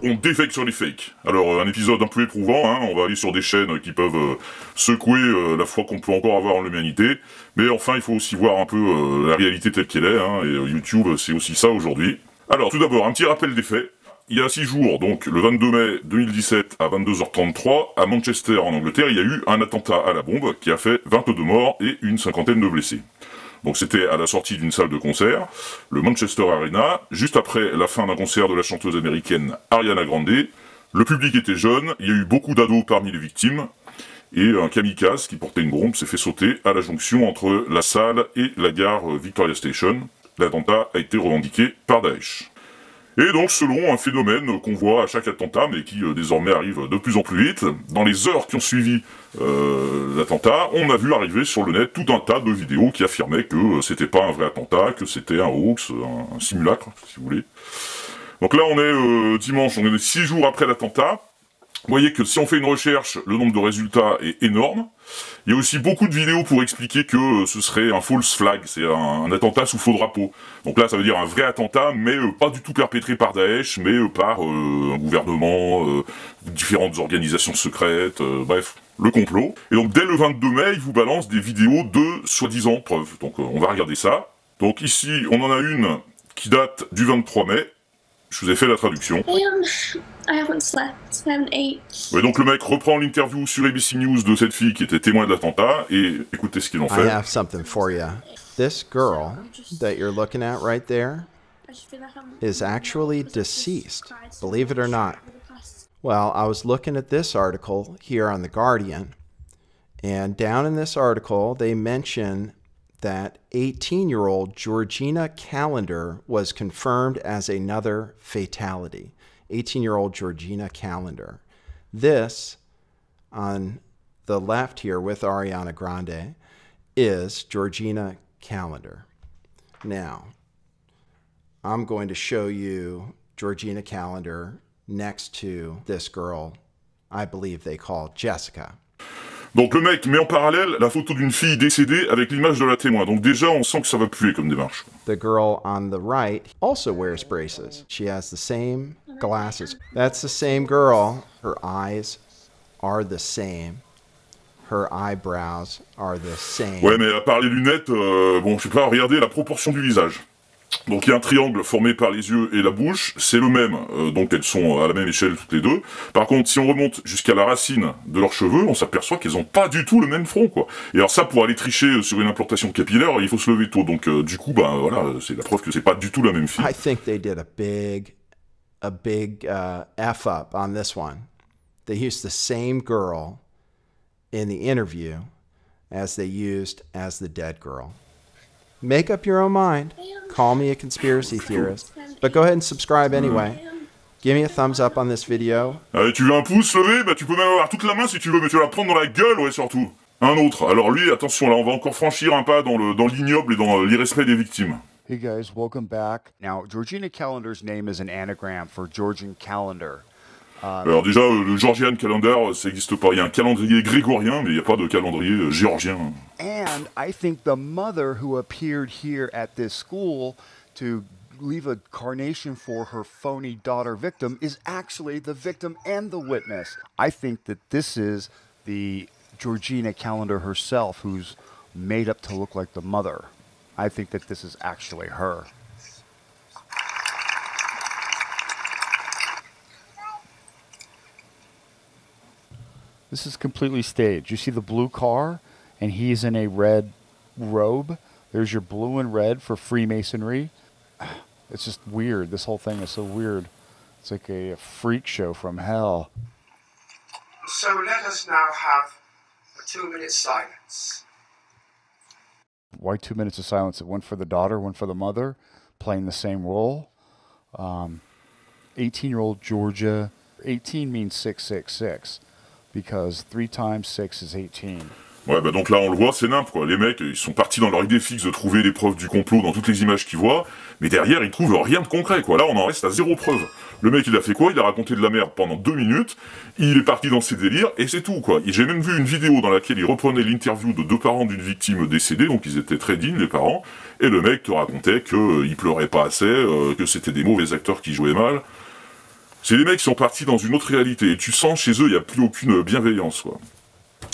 on défake sur les fakes. Alors un épisode un peu éprouvant, hein, on va aller sur des chaînes qui peuvent secouer la foi qu'on peut encore avoir en l'humanité, mais enfin il faut aussi voir un peu la réalité telle qu'elle est, hein, et YouTube c'est aussi ça aujourd'hui. Alors tout d'abord, un petit rappel des faits. Il y a 6 jours, donc le 22 mai 2017 à 22h33, à Manchester en Angleterre, il y a eu un attentat à la bombe qui a fait 22 morts et une cinquantaine de blessés. Donc c'était à la sortie d'une salle de concert, le Manchester Arena, juste après la fin d'un concert de la chanteuse américaine Ariana Grande. Le public était jeune, il y a eu beaucoup d'ados parmi les victimes, et un kamikaze qui portait une bombe s'est fait sauter à la jonction entre la salle et la gare Victoria Station. L'attentat a été revendiqué par Daesh. Et donc, selon un phénomène qu'on voit à chaque attentat, mais qui désormais arrive de plus en plus vite, dans les heures qui ont suivi l'attentat, on a vu arriver sur le net tout un tas de vidéos qui affirmaient que c'était pas un vrai attentat, que c'était un hoax, un simulacre, si vous voulez. Donc là, on est dimanche, on est 6 jours après l'attentat. Vous voyez que si on fait une recherche, le nombre de résultats est énorme. Il y a aussi beaucoup de vidéos pour expliquer que ce serait un false flag, c'est un attentat sous faux drapeau. Donc là, ça veut dire un vrai attentat, mais pas du tout perpétré par Daesh, mais par un gouvernement, différentes organisations secrètes, bref, le complot. Et donc dès le 22 mai, ils vous balancent des vidéos de soi-disant preuves. Donc on va regarder ça. Donc ici, on en a une qui date du 23 mai. Je vous ai fait la traduction. I haven't slept, I haven't ate. Ouais, donc le mec reprend l'interview sur ABC News de cette fille qui était témoin de l'attentat, et écoutez ce qu'ils ont fait. I have something for you. This girl that you're looking at right there is actually deceased, believe it or not. Well, I was looking at this article here on The Guardian, and down in this article, they mention that 18-year-old Georgina Callender was confirmed as another fatality. 18-year-old Georgina Callender. This, on the left here with Ariana Grande, is Georgina Callender. Now, I'm going to show you Georgina Callender next to this girl I believe they call Jessica. Donc le mec met en parallèle la photo d'une fille décédée avec l'image de la témoin. Donc déjà, on sent que ça va puer comme démarche. The girl on the right also wears braces. She has the same glasses. That's the same girl. Her eyes are the same. Her eyebrows are the same. Ouais, mais à part les lunettes, bon, je sais pas, regardez la proportion du visage. Donc il y a un triangle formé par les yeux et la bouche, c'est le même, donc elles sont à la même échelle toutes les deux. Par contre, si on remonte jusqu'à la racine de leurs cheveux, on s'aperçoit qu'elles ont pas du tout le même front, quoi. Et alors ça, pour aller tricher sur une implantation capillaire, il faut se lever tôt. Donc du coup, bah voilà, c'est la preuve que c'est pas du tout la même fille. I think they did a big F up on this one. They used the same girl in the interview as they used as the dead girl. Make up your own mind. Call me a conspiracy theorist. But go ahead and subscribe anyway. Give me a thumbs up on this video. Allez, tu veux un pouce levé? Bah tu peux même avoir toute la main si tu veux, mais tu vas la prendre dans la gueule, ouais, surtout. Un autre. Alors lui, attention, là, on va encore franchir un pas dans l'ignoble et dans l'irrespect des victimes. Hey guys, welcome back. Now, Georgina Callender's name is an anagram for Georgian calendar. Alors déjà, le Georgian Calendar, ça n'existe pas. Il y a un calendrier grégorien, mais il n'y a pas de calendrier géorgien. And I think the mother who appeared here at this school to leave a carnation for her phony daughter victim is actually the victim and the witness. I think that this is the Georgina Callender herself who's made up to look like the mother. I think that this is actually her. This is completely staged. You see the blue car, and he's in a red robe. There's your blue and red for Freemasonry. It's just weird. This whole thing is so weird. It's like a freak show from hell. So let us now have a 2-minute silence. Why 2 minutes of silence? One for the daughter, one for the mother, playing the same role. 18-year-old Georgia. 18 means 666. Because 3 times 6 is 18. Ouais, bah donc là, on le voit, c'est nimp, quoi. Les mecs, ils sont partis dans leur idée fixe de trouver les preuves du complot dans toutes les images qu'ils voient, mais derrière, ils trouvent rien de concret, quoi. Là, on en reste à 0 preuve. Le mec, il a fait quoi? Il a raconté de la merde pendant 2 minutes, il est parti dans ses délires, et c'est tout, quoi. J'ai même vu une vidéo dans laquelle il reprenait l'interview de 2 parents d'une victime décédée, donc ils étaient très dignes, les parents, et le mec te racontait qu'ils pleuraient pas assez, que c'était des mauvais acteurs qui jouaient mal. C'est des mecs qui sont partis dans une autre réalité, et tu sens chez eux, il n'y a plus aucune bienveillance, quoi.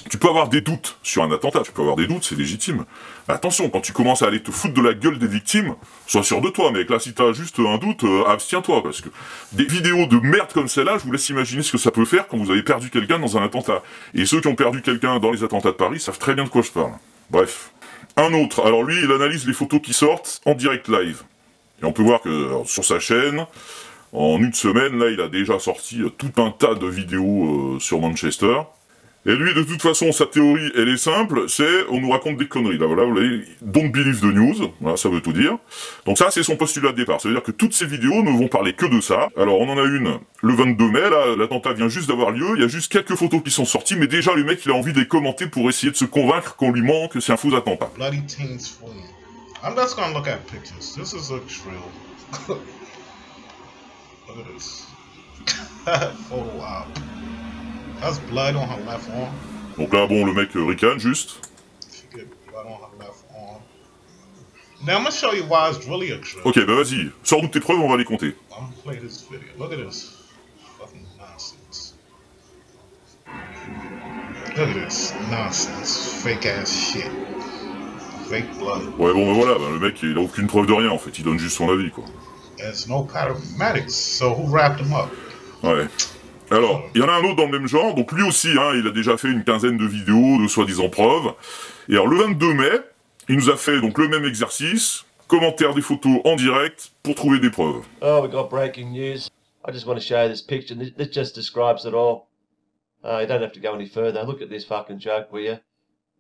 Tu peux avoir des doutes sur un attentat, tu peux avoir des doutes, c'est légitime. Mais attention, quand tu commences à aller te foutre de la gueule des victimes, sois sûr de toi, mec. Là, si t'as juste un doute, abstiens-toi, parce que des vidéos de merde comme celle-là, je vous laisse imaginer ce que ça peut faire quand vous avez perdu quelqu'un dans un attentat. Et ceux qui ont perdu quelqu'un dans les attentats de Paris savent très bien de quoi je parle. Bref. Un autre, alors lui, il analyse les photos qui sortent en direct live. Et on peut voir que, alors, sur sa chaîne, en une semaine, là, il a déjà sorti tout un tas de vidéos sur Manchester. Et lui, de toute façon, sa théorie, elle est simple, c'est, on nous raconte des conneries. Là, voilà, vous voyez, don't believe the news, voilà, ça veut tout dire. Donc ça, c'est son postulat de départ. Ça veut dire que toutes ces vidéos ne vont parler que de ça. Alors, on en a une le 22 mai, là, l'attentat vient juste d'avoir lieu, il y a juste quelques photos qui sont sorties, mais déjà, le mec, il a envie de les commenter pour essayer de se convaincre qu'on lui ment, que c'est un faux attentat. Bloody teens fleeing. I'm just gonna look at pictures. This is looks real. Look at this. Photo op. That's blood on her left arm. Donc là, bon, le mec ricane juste. She get blood on her left arm. Now I'm gonna show you why it's really a trip. Ok, bah vas-y, sors-nous tes preuves, on va les compter. I'm gonna play this video. Look at this. Fucking nonsense. Look at this nonsense. Fake ass shit. Fake blood. Ouais, bon, bah voilà, bah, le mec, il a aucune preuve de rien, en fait, il donne juste son avis, quoi. There's no paramedics, so who wrapped him up? Ouais. Alors, il y en a un autre dans le même genre, donc lui aussi, hein, il a déjà fait une quinzaine de vidéos de soi-disant preuves. Et alors, le 22 mai, il nous a fait donc le même exercice, commentaire des photos en direct pour trouver des preuves. Oh, we got breaking news. I just want to show you this picture. This just describes it all. You don't have to go any further. Look at this fucking joke, will you?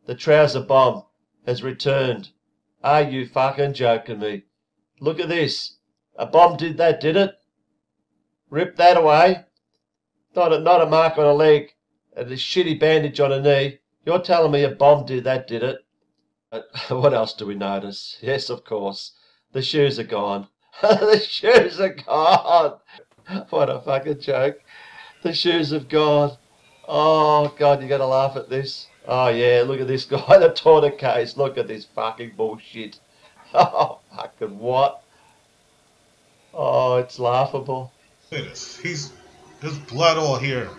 The trouser bomb has returned. Are you fucking joking me? Look at this. A bomb did that, did it? Rip that away. Not a mark on a leg and a shitty bandage on a knee. You're telling me a bomb did that, did it? What else do we notice? Yes, of course. The shoes are gone. The shoes are gone. What a fucking joke. The shoes have gone. Oh, God, you got to laugh at this. Oh, yeah, look at this guy, the tourniquet case. Look at this fucking bullshit. Oh, fucking what? Oh, it's laughable. Look at this. There's blood all here.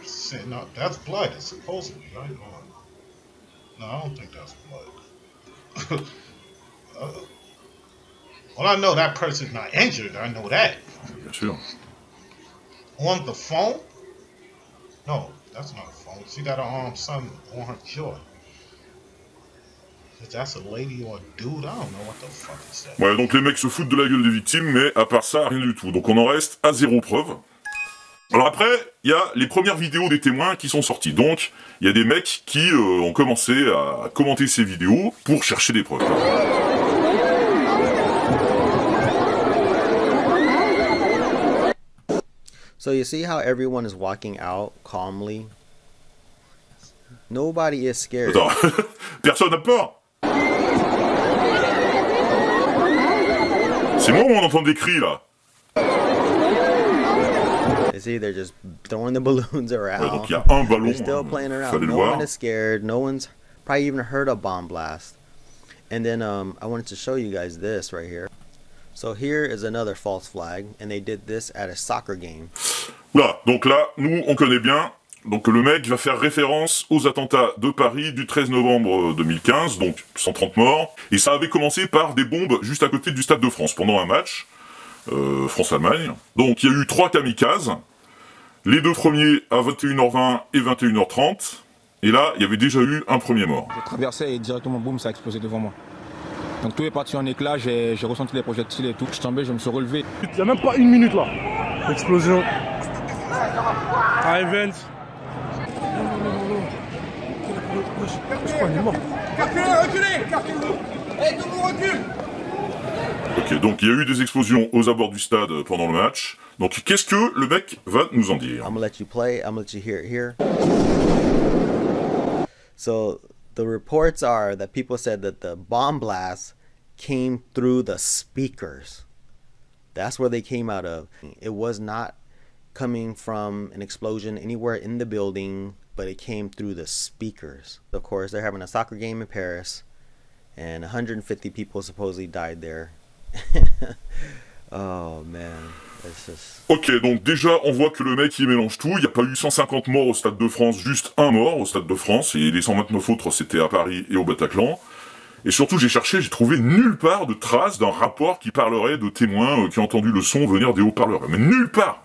No, that's blood. It's supposed to be, right? No, I don't think that's blood. Well, I know that person's not injured. I know that. Bien sûr. On the phone? No, that's not a phone. She got her arm something on her jaw. If that's a lady or a dude, I don't know what the fuck is that. Ouais, donc les mecs se foutent de la gueule des victimes, mais à part ça, rien du tout. Donc on en reste à zéro preuve. Alors après, il y a les premières vidéos des témoins qui sont sorties. Donc, il y a des mecs qui ont commencé à commenter ces vidéos pour chercher des preuves. So you see how everyone is walking out calmly? Nobody is scared. Attends, personne n'a peur. C'est moi où on entend des cris, là. You see, they're just throwing the balloons around. Ouais, donc il y a un ballon. They're still playing around. Fallait le No voir. one is scared. No one's probably even heard a bomb blast. And then I wanted to show you guys this right here. So here is another false flag, and they did this at a soccer game. Voilà, donc là, nous, on connaît bien. Donc le mec va faire référence aux attentats de Paris du 13 novembre 2015, donc 130 morts. Et ça avait commencé par des bombes juste à côté du Stade de France pendant un match. France-Allemagne. Donc il y a eu 3 kamikazes, les 2 premiers à 21h20 et 21h30, et là il y avait déjà eu un premier mort. J'ai traversé et directement boum, ça a explosé devant moi. Donc tout est parti en éclats, j'ai ressenti les projectiles et tout. Je suis tombé, je me suis relevé. Il n'y a même pas une minute là. Explosion. À Evans. Je crois qu'il est mort. Hey, tout le monde recule. Ok, donc il y a eu des explosions aux abords du stade pendant le match. Donc qu'est-ce que le mec va nous en dire? I'm gonna let you play. I'm gonna let you hear it here. So the reports are that people said that the bomb blast came through the speakers. That's where they came out of. It was not coming from an explosion anywhere in the building, but it came through the speakers. Of course, they're having a soccer game in Paris, and 150 people supposedly died there. Oh man. Ok, donc déjà, on voit que le mec, il mélange tout. Il n'y a pas eu 150 morts au Stade de France, juste un mort au Stade de France, et les 129 autres, c'était à Paris et au Bataclan. Et surtout, j'ai cherché, j'ai trouvé nulle part de trace d'un rapport qui parlerait de témoins qui ont entendu le son venir des haut-parleurs. Mais nulle part.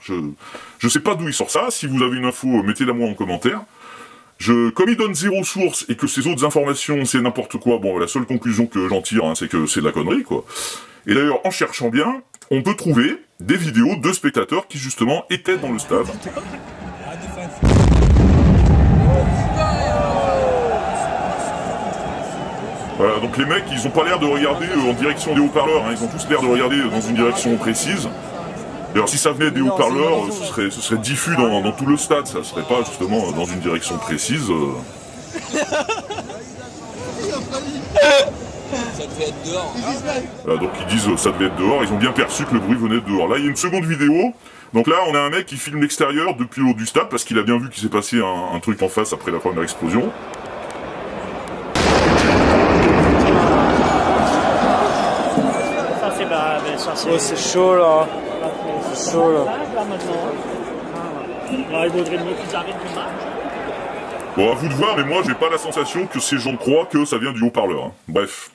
Je sais pas d'où il sort ça. Si vous avez une info, mettez-la moi en commentaire. Comme il donne zéro source et que ces autres informations, c'est n'importe quoi, bon, la seule conclusion que j'en tire, hein, c'est que c'est de la connerie, quoi. Et d'ailleurs, en cherchant bien, on peut trouver des vidéos de spectateurs qui, justement, étaient dans le stade. Voilà, donc les mecs, ils ont pas l'air de regarder en direction des haut-parleurs, hein, ils ont tous l'air de regarder dans une direction précise. D'ailleurs, si ça venait des haut-parleurs, ce serait diffus dans tout le stade, ça serait pas justement dans une direction précise. Ça devait être dehors. Voilà, donc ils disent ça devait être dehors, ils ont bien perçu que le bruit venait de dehors. Là, il y a une seconde vidéo. Donc là, on a un mec qui filme l'extérieur depuis le haut du stade parce qu'il a bien vu qu'il s'est passé un truc en face après la première explosion. Oh, c'est chaud là. C'est chaud là. Bon, à vous de voir, mais moi j'ai pas la sensation que ces gens croient que ça vient du haut-parleur. Hein. Bref.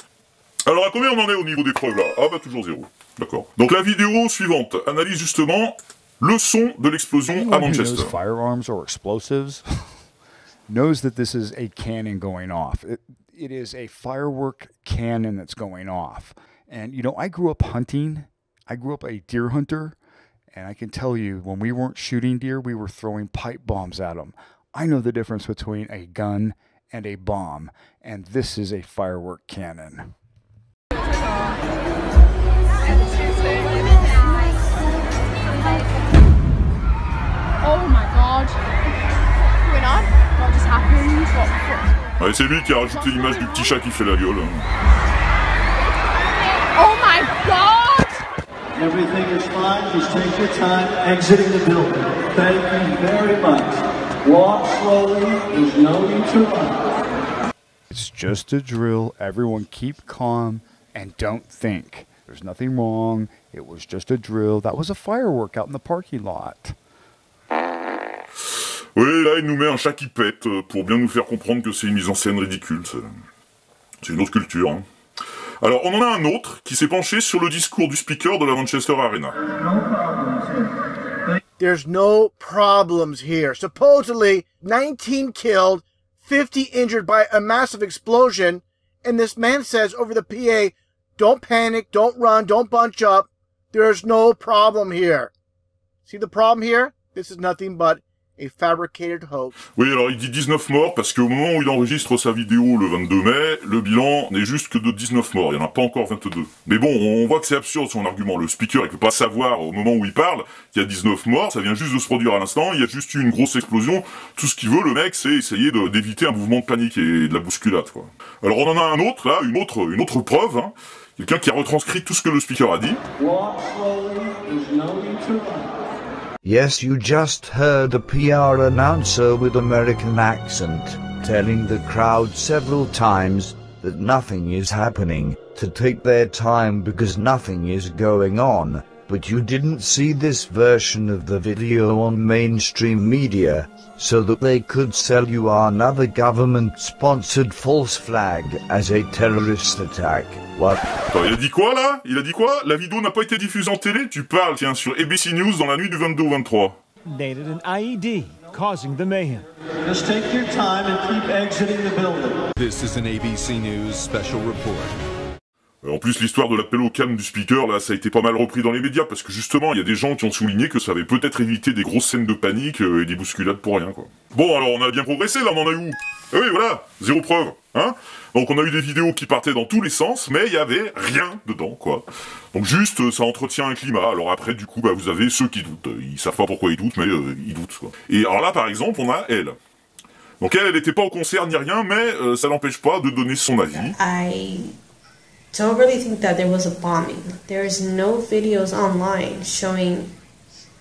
Alors à combien on en est au niveau des preuves là? Ah bah toujours zéro. D'accord. Donc la vidéo suivante analyse justement le son de l'explosion à Manchester. Firearms or explosives knows that this is a cannon going off. It is a firework cannon that's going off. And, you know, I grew up hunting. I grew up a deer hunter. And I can tell you, when we weren't shooting deer, we were throwing pipe bombs at them. I know the difference between a gun and a bomb. And this is a firework cannon. Oh my god. What's going on? What just happened? Ouais, c'est lui qui a rajouté l'image du petit chat qui fait la gueule. Oh my god! Everything is fine. Just take your time exiting the building. Thank you very much. Walk slowly. There's no need to run. It's just a drill. Everyone keep calm and don't think. There's nothing wrong. It was just a drill. That was a firework out in the parking lot. Oui, là, il nous met un chat qui pète pour bien nous faire comprendre que c'est une mise en scène ridicule. C'est une autre culture. Hein. Alors, on en a un autre qui s'est penché sur le discours du speaker de la Manchester Arena. There's no problems here. Supposedly, 19 killed, 50 injured by a massive explosion, and this man says over the PA, don't panic, don't run, don't bunch up. There's no problem here. See the problem here? This is nothing but a fabricated hoax. Oui, alors il dit 19 morts parce qu'au moment où il enregistre sa vidéo le 22 mai, le bilan n'est juste que de 19 morts, il n'y en a pas encore 22. Mais bon, on voit que c'est absurde son argument, le speaker il peut pas savoir au moment où il parle qu'il y a 19 morts, ça vient juste de se produire à l'instant, il y a juste eu une grosse explosion, tout ce qu'il veut le mec c'est essayer d'éviter un mouvement de panique et de la bousculade quoi. Alors on en a un autre là, une autre preuve, hein, quelqu'un qui a retranscrit tout ce que le speaker a dit. Walk slowly. There's no need to run. Yes, you just heard a PR announcer with American accent telling the crowd several times that nothing is happening, to take their time because nothing is going on. But you didn't see this version of the video on mainstream media, so that they could sell you another government-sponsored false flag as a terrorist attack. What? Attends, il a dit quoi là? Il a dit quoi? La vidéo n'a pas été diffusée en télé? Tu parles, tiens, sur ABC News dans la nuit du 22 au 23. Detonated an IED, causing the mayhem. Just take your time and keep exiting the building. This is an ABC News special report. En plus, l'histoire de l'appel au calme du speaker, là, ça a été pas mal repris dans les médias, parce que justement, il y a des gens qui ont souligné que ça avait peut-être évité des grosses scènes de panique et des bousculades pour rien, quoi. Bon, alors, on a bien progressé, là, on en a où? Eh oui, voilà, zéro preuve, hein. Donc, on a eu des vidéos qui partaient dans tous les sens, mais il y avait rien dedans, quoi. Donc, juste, ça entretient un climat. Alors après, du coup, bah, vous avez ceux qui doutent. Ils savent pas pourquoi ils doutent, mais ils doutent, quoi. Et alors là, par exemple, on a elle. Donc, elle était pas au concert ni rien, mais ça l'empêche pas de donner son avis. Don't really think that there was a bombing. There's no videos online showing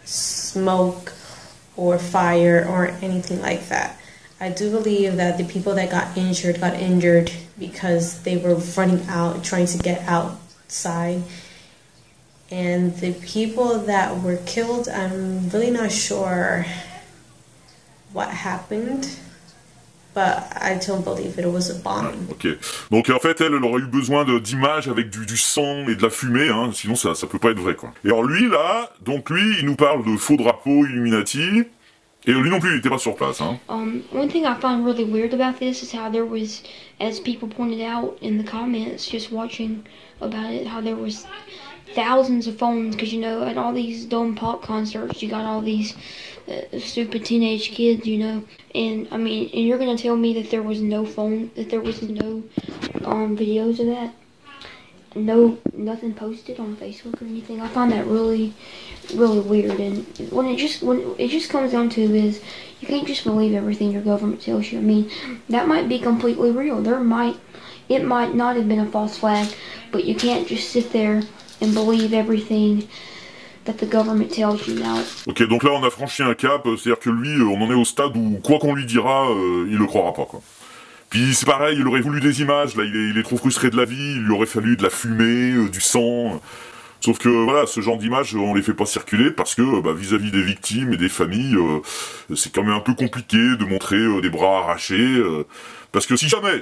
smoke or fire or anything like that. I do believe that the people that got injured because they were running out, trying to get outside. And the people that were killed, I'm really not sure what happened. But I don't believe it was a bombing. Ok. Donc en fait, elle aurait eu besoin d'images avec du sang et de la fumée, hein, sinon ça peut pas être vrai, quoi. Et alors lui, là, donc lui, il nous parle de faux drapeaux Illuminati, et lui non plus, il était pas sur place, hein. One thing I find really weird about this is how there was, as people pointed out in the comments, just watching about it, how there was thousands of phones, because you know, at all these dumb pop concerts, you got all these stupid teenage kids, you know, and I mean, and you're gonna tell me that there was no phone, that there was no videos of that, nothing posted on Facebook or anything. I find that really weird, and when it just comes down to is, you can't just believe everything your government tells you. I mean, that might be completely real. It might not have been a false flag, but you can't just sit there and believe everything that the government tells you now. Ok, donc là on a franchi un cap, c'est-à-dire que lui, on en est au stade où quoi qu'on lui dira, il le croira pas, quoi. Puis c'est pareil, il aurait voulu des images, là il est trop frustré de la vie, il lui aurait fallu de la fumée, du sang. Sauf que voilà, ce genre d'images, on les fait pas circuler parce que vis-à-vis des victimes et des familles, c'est quand même un peu compliqué de montrer des bras arrachés. Parce que si jamais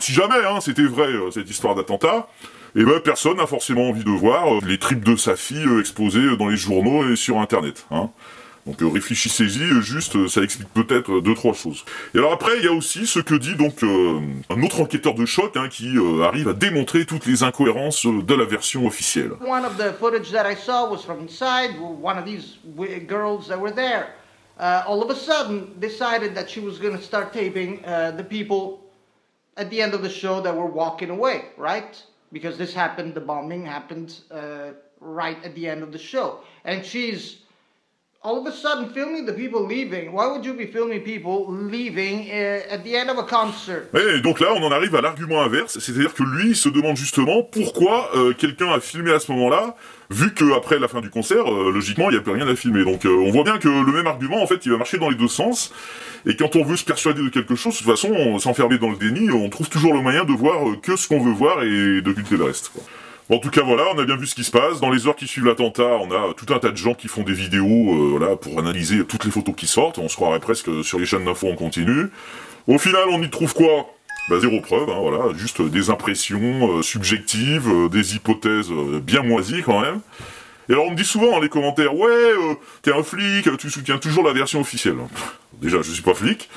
hein, c'était vrai, cette histoire d'attentat, et personne n'a forcément envie de voir les tripes de sa fille exposées dans les journaux et sur internet, hein. Donc réfléchissez-y, juste, ça explique peut-être 2-3 choses. Et alors après, il y a aussi ce que dit donc un autre enquêteur de choc, hein, qui arrive à démontrer toutes les incohérences de la version officielle. One of the footage that I saw was from inside, one of these girls that were there. All of a sudden, decided that she was going to start taping the people at the end of the show that were walking away, right? Because this happened, the bombing happened right at the end of the show. And she's all of a sudden filming the people leaving. Why would you be filming people leaving at the end of a concert? Et donc là, on en arrive à l'argument inverse, c'est-à-dire que lui, il se demande justement pourquoi quelqu'un a filmé à ce moment-là, vu qu'après la fin du concert, logiquement, il n'y a plus rien à filmer. Donc on voit bien que le même argument, en fait, il va marcher dans les deux sens, et quand on veut se persuader de quelque chose, de toute façon, s'enfermer dans le déni, on trouve toujours le moyen de voir que ce qu'on veut voir et d'occulter le reste, quoi. En tout cas, voilà, on a bien vu ce qui se passe. Dans les heures qui suivent l'attentat, on a tout un tas de gens qui font des vidéos voilà, pour analyser toutes les photos qui sortent. On se croirait presque sur les chaînes d'infos en continu. Au final, on y trouve quoi ? Zéro preuve, hein, voilà, juste des impressions subjectives, des hypothèses bien moisies quand même. Et alors on me dit souvent dans les commentaires, ouais, t'es un flic, tu soutiens toujours la version officielle. Déjà, je suis pas flic.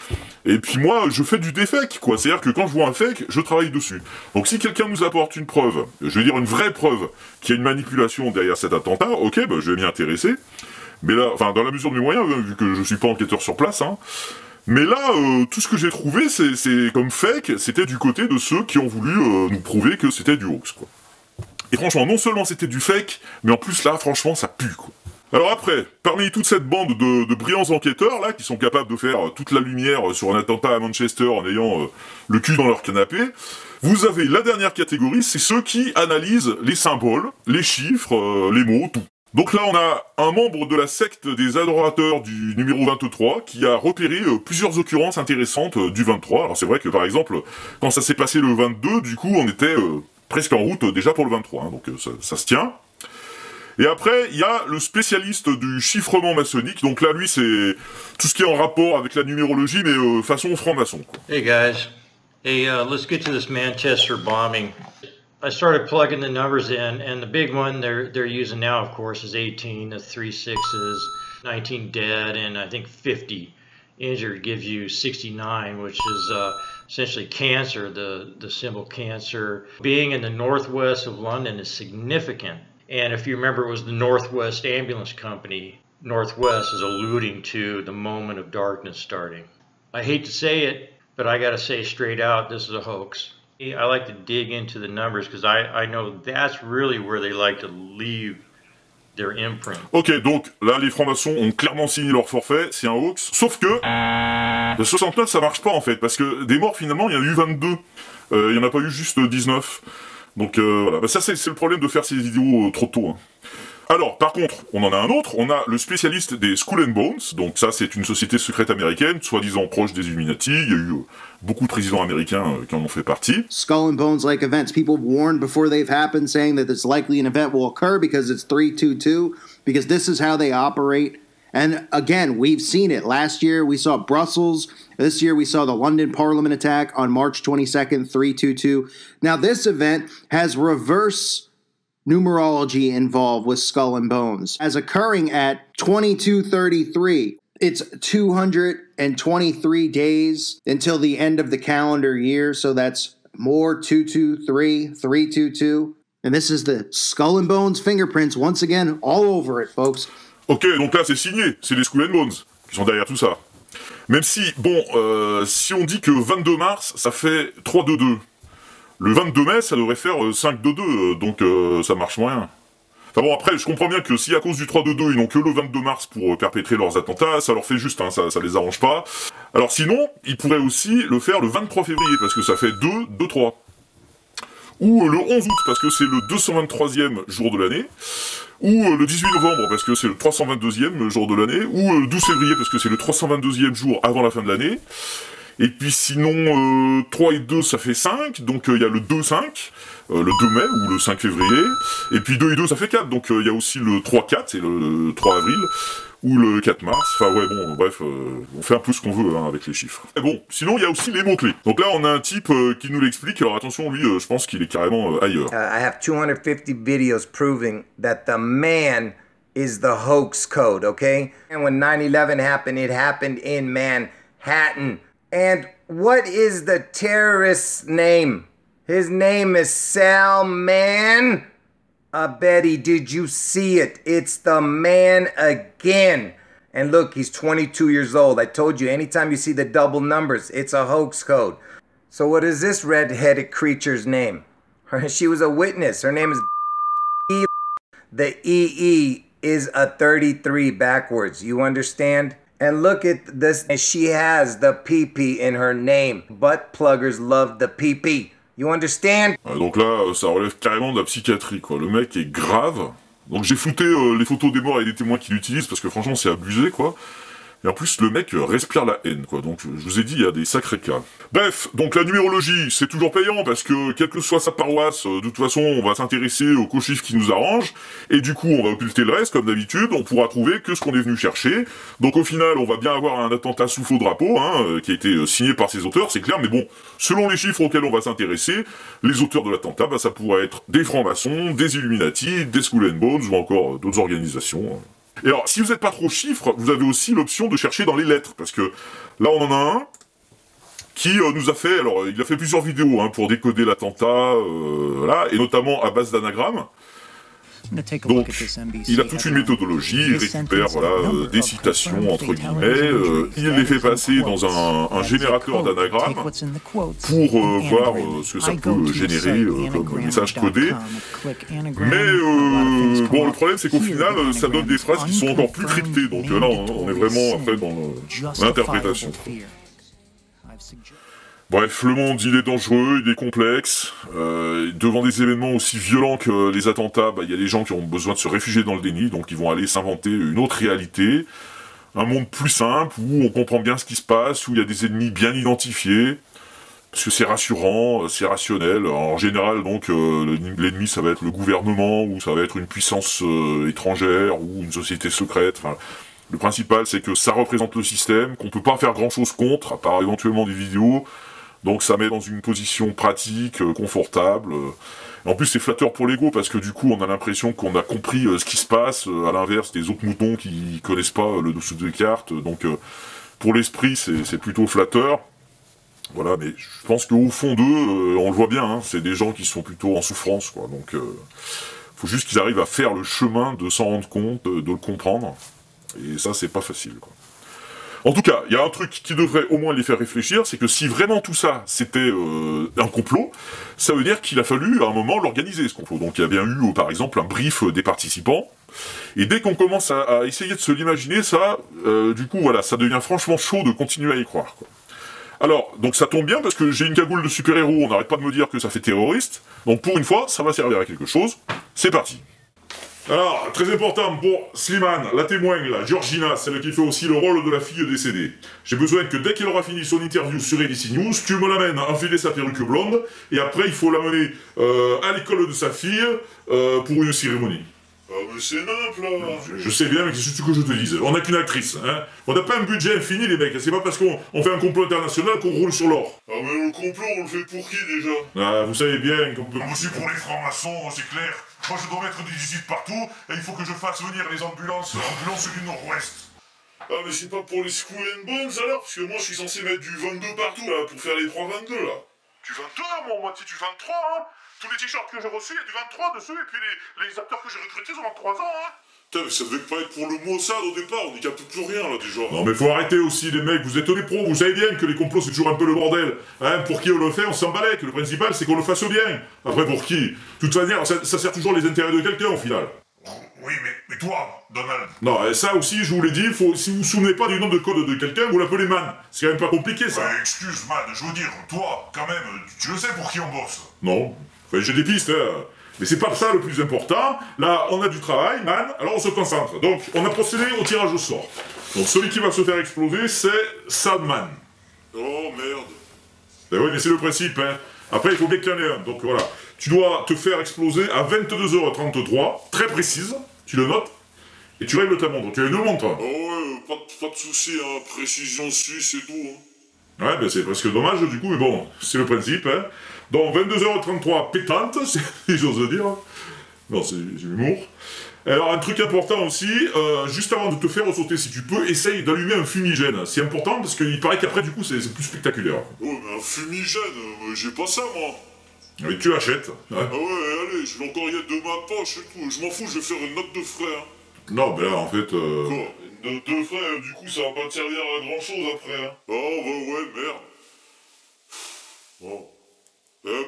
Et puis moi, je fais du défake, quoi. C'est-à-dire que quand je vois un fake, je travaille dessus. Donc si quelqu'un nous apporte une preuve, je veux dire une vraie preuve, qu'il y a une manipulation derrière cet attentat, ok, je vais m'y intéresser. Mais là, enfin, dans la mesure de mes moyens, vu que je suis pas enquêteur sur place, hein. Mais là, tout ce que j'ai trouvé, c'est comme fake, c'était du côté de ceux qui ont voulu nous prouver que c'était du hoax, quoi. Et franchement, non seulement c'était du fake, mais en plus là, franchement, ça pue, quoi. Alors après, parmi toute cette bande de brillants enquêteurs, là, qui sont capables de faire toute la lumière sur un attentat à Manchester en ayant le cul dans leur canapé, vous avez la dernière catégorie, c'est ceux qui analysent les symboles, les chiffres, les mots, tout. Donc là, on a un membre de la secte des adorateurs du numéro 23 qui a repéré plusieurs occurrences intéressantes du 23. Alors c'est vrai que, par exemple, quand ça s'est passé le 22, du coup, on était presque en route déjà pour le 23, hein, donc ça se tient. Et après, il y a le spécialiste du chiffrement maçonnique, donc là, lui, c'est tout ce qui est en rapport avec la numérologie, mais façon franc-maçon, quoi. Hey guys, hey, let's get to this Manchester bombing. I started plugging the numbers in, and the big one they're using now, of course, is 18, the 3 6s, 19 dead, and I think 50 injured gives you 69, which is essentially cancer, the symbol cancer. Being in the northwest of London is significant. And if you remember, it was the Northwest Ambulance Company. Northwest is alluding to the moment of darkness starting. I hate to say it, but I gotta say straight out, this is a hoax. I like to dig into the numbers because I know that's really where they like to leave their imprint. Ok, donc là, les francs-maçons ont clairement signé leur forfait, c'est un hoax. Sauf que le 69, ça marche pas en fait, parce que des morts, finalement, il y en a eu 22. Il y en a pas eu juste 19. Donc voilà, ça c'est le problème de faire ces vidéos trop tôt, hein. Alors, par contre, on en a un autre, on a le spécialiste des Skull and Bones, donc ça c'est une société secrète américaine, soi-disant proche des Illuminati, il y a eu beaucoup de présidents américains qui en ont fait partie. Skull and Bones-like events, people warned before they've happened, saying that it's likely an event will occur because it's 322, because this is how they operate. And again, we've seen it. Last year we saw Brussels. This year we saw the London Parliament attack on March 22nd, 322. Now this event has reverse numerology involved with Skull and Bones. As occurring at 2233, it's 223 days until the end of the calendar year, so that's more 223, 322. And this is the Skull and Bones fingerprints, once again, all over it, folks. Ok, donc là c'est signé, c'est les Skull and Bones qui sont derrière tout ça. Même si, bon, si on dit que 22 mars, ça fait 3-2-2. Le 22 mai, ça devrait faire 5-2-2, donc ça marche moyen. Enfin bon, après, je comprends bien que si à cause du 3-2-2, ils n'ont que le 22 mars pour perpétrer leurs attentats, ça leur fait juste, hein, ça les arrange pas. Alors sinon, ils pourraient aussi le faire le 23 février, parce que ça fait 2-2-3. Ou le 11 août, parce que c'est le 223e jour de l'année. Ou le 18 novembre, parce que c'est le 322e jour de l'année. Ou le 12 février, parce que c'est le 322e jour avant la fin de l'année. Et puis sinon, 3 et 2, ça fait 5, donc il y a le 2-5, le 2 mai, ou le 5 février, et puis 2 et 2, ça fait 4, donc il y a aussi le 3-4, c'est le 3 avril, ou le 4 mars, enfin ouais, bon, bref, on fait un peu ce qu'on veut hein, avec les chiffres. Et bon, sinon il y a aussi les mots-clés. Donc là, on a un type qui nous l'explique, alors attention, lui, je pense qu'il est carrément ailleurs. I have 250 videos proving that the man is the hoax code, okay? And when 9/11 happened, it happened in Manhattan. And what is the terrorist's name? His name is Salman. Betty, did you see it? It's the man again. And look, he's 22 years old. I told you, anytime you see the double numbers, it's a hoax code. So what is this red-headed creature's name? She was a witness. Her name is The EE is a 33 backwards. You understand? And look at this, she has the PP in her name. Butt pluggers love the PP. You understand? Donc là, ça relève carrément de la psychiatrie, quoi. Le mec est grave. Donc j'ai flouté les photos des morts et des témoins qui l'utilisent, parce que franchement, c'est abusé, quoi. Et en plus, le mec respire la haine, quoi. Donc, je vous ai dit, il y a des sacrés cas. Bref, donc la numérologie, c'est toujours payant, parce que, quelle que soit sa paroisse, de toute façon, on va s'intéresser aux co-chiffres qui nous arrangent, et du coup, on va occulter le reste, comme d'habitude, on pourra trouver que ce qu'on est venu chercher. Donc, au final, on va bien avoir un attentat sous faux drapeau, hein, qui a été signé par ses auteurs, c'est clair, mais bon, selon les chiffres auxquels on va s'intéresser, les auteurs de l'attentat, bah, ça pourrait être des francs-maçons, des Illuminati, des Skull and Bones, ou encore d'autres organisations. Et alors, si vous n'êtes pas trop chiffres, vous avez aussi l'option de chercher dans les lettres, parce que là, on en a un qui nous a fait, alors, il a fait plusieurs vidéos hein, pour décoder l'attentat, voilà, et notamment à base d'anagrammes. Donc, il a toute une méthodologie, il récupère voilà, des citations, entre guillemets, il les fait passer dans un générateur d'anagrammes pour voir ce que ça peut générer comme message codé. Mais, bon, le problème, c'est qu'au final, ça donne des phrases qui sont encore plus cryptées, donc là, on est vraiment après dans l'interprétation. Bref, le monde, il est dangereux, il est complexe. Devant des événements aussi violents que les attentats, bah, y a des gens qui ont besoin de se réfugier dans le déni, donc ils vont aller s'inventer une autre réalité, un monde plus simple, où on comprend bien ce qui se passe, où il y a des ennemis bien identifiés, parce que c'est rassurant, c'est rationnel. En général, donc, l'ennemi, ça va être le gouvernement, ou ça va être une puissance étrangère, ou une société secrète, enfin... Le principal, c'est que ça représente le système, qu'on peut pas faire grand-chose contre, à part éventuellement des vidéos, donc ça met dans une position pratique, confortable. En plus, c'est flatteur pour l'ego, parce que du coup, on a l'impression qu'on a compris ce qui se passe, à l'inverse des autres moutons qui connaissent pas le dessous des cartes, donc pour l'esprit, c'est plutôt flatteur. Voilà, mais je pense qu'au fond d'eux, on le voit bien, hein, c'est des gens qui sont plutôt en souffrance, quoi, donc faut juste qu'ils arrivent à faire le chemin de s'en rendre compte, de le comprendre. Et ça, c'est pas facile, quoi. En tout cas, il y a un truc qui devrait au moins les faire réfléchir, c'est que si vraiment tout ça, c'était un complot, ça veut dire qu'il a fallu, à un moment, l'organiser, ce complot. Donc il y a bien eu, par exemple, un brief des participants, et dès qu'on commence à essayer de se l'imaginer, ça, du coup, voilà, ça devient franchement chaud de continuer à y croire, quoi. Alors, donc ça tombe bien, parce que j'ai une cagoule de super-héros, on n'arrête pas de me dire que ça fait terroriste, donc pour une fois, ça va servir à quelque chose. C'est parti. Alors, très important pour Slimane, la témoin, là, Georgina, celle qui fait aussi le rôle de la fille décédée. J'ai besoin que dès qu'elle aura fini son interview sur ABC News, tu me l'amènes enfiler sa perruque blonde, et après il faut l'amener à l'école de sa fille pour une cérémonie. Ah mais c'est simple là. Je sais bien, mais qu'est-ce que je te dise? On n'a qu'une actrice, hein. On n'a pas un budget infini les mecs, c'est pas parce qu'on fait un complot international qu'on roule sur l'or. Ah mais le complot on le fait pour qui déjà? Ah, vous savez bien qu'on peut... C'est pour les francs-maçons, c'est clair. Moi je dois mettre des visites partout, et il faut que je fasse venir les ambulances du Nord-Ouest. Ah mais c'est pas pour les Skull and Bones alors? Parce que moi je suis censé mettre du 22 partout là, pour faire les 3-22 là. Du 22 moi, moi du 23 hein. Tous les t-shirts que j'ai reçus, il y a du 23 dessus, et puis les acteurs que j'ai recrutés ont 23 ans, hein. Putain, mais ça devait pas être pour le Mossad au départ, on n'y capte plus rien, là, déjà. Non, mais faut arrêter aussi, les mecs, vous êtes des pros, vous savez bien que les complots, c'est toujours un peu le bordel. Hein, pour qui on le fait, on s'en balèque, le principal, c'est qu'on le fasse bien. Après, pour qui? De toute manière, ça sert toujours les intérêts de quelqu'un, au final. Oui, mais toi, Donald... Non, et ça aussi, je vous l'ai dit, si vous vous souvenez pas du nom de code de quelqu'un, vous l'appelez Man. C'est quand même pas compliqué, ça. Ouais, excuse, Man, je veux dire, toi, quand même, tu le sais pour qui on bosse? Non. Enfin, j'ai des pistes, hein. Mais c'est pas ça le plus important. Là, on a du travail, man, alors on se concentre. Donc, on a procédé au tirage au sort. Donc, celui qui va se faire exploser, c'est Sadman. Oh, merde. Ben oui, mais c'est le principe, hein. Après, il faut bien qu'il y en ait un. Donc, voilà. Tu dois te faire exploser à 22h33, très précise, tu le notes, et tu règles ta montre. Tu as une montre. Oh ouais, pas de soucis, hein. Précision suisse et tout, hein. Ouais, ben c'est presque dommage, du coup, mais bon, c'est le principe, hein. Donc 22h33 pétante, si j'ose dire. Non, c'est l'humour. Alors un truc important aussi, juste avant de te faire sauter, si tu peux, essaye d'allumer un fumigène. C'est important parce qu'il paraît qu'après du coup c'est plus spectaculaire. Oh mais un fumigène, j'ai pas ça moi. Mais tu achètes. Hein. Ah ouais, allez, je vais encore y être de ma poche et tout. Je m'en fous, je vais faire une note de frais. Hein. Non, ben là en fait... Quoi? Une note de frais, du coup ça va pas te servir à grand chose après. Hein. Oh bah ouais, merde. Bon.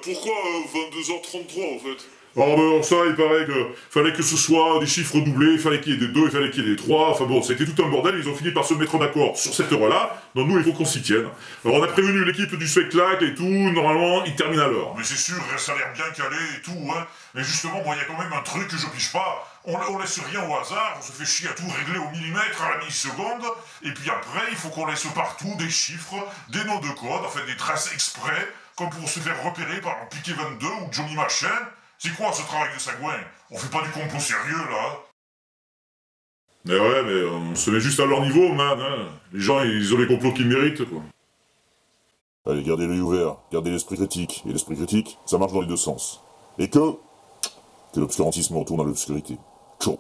Pourquoi 22h33 en fait? Oh ben ça, il paraît que fallait que ce soit des chiffres doublés, il fallait qu'il y ait des 2, il fallait qu'il y ait des 3, enfin bon, c'était tout un bordel, ils ont fini par se mettre d'accord sur cette heure-là, donc nous il faut qu'on s'y tienne. Alors on a prévenu l'équipe du spectacle et tout, normalement ils terminent à l'heure. Mais c'est sûr, ça a l'air bien calé et tout, hein. Mais justement, moi il y a quand même un truc que je pige pas, on laisse rien au hasard, on se fait chier à tout régler au millimètre, à la milliseconde, et puis après il faut qu'on laisse partout des chiffres, des noms de code, en fait des traces exprès, comme pour se faire repérer par un Piquet 22 ou Johnny Machin. C'est quoi ce travail de sagouin? On fait pas du complot sérieux, là? Mais ouais, mais on se met juste à leur niveau, man, hein. Les gens, ils ont les complots qu'ils méritent, quoi. Allez, gardez l'œil ouvert, gardez l'esprit critique. Et l'esprit critique, ça marche dans les deux sens. Et que l'obscurantisme retourne à l'obscurité. Ciao.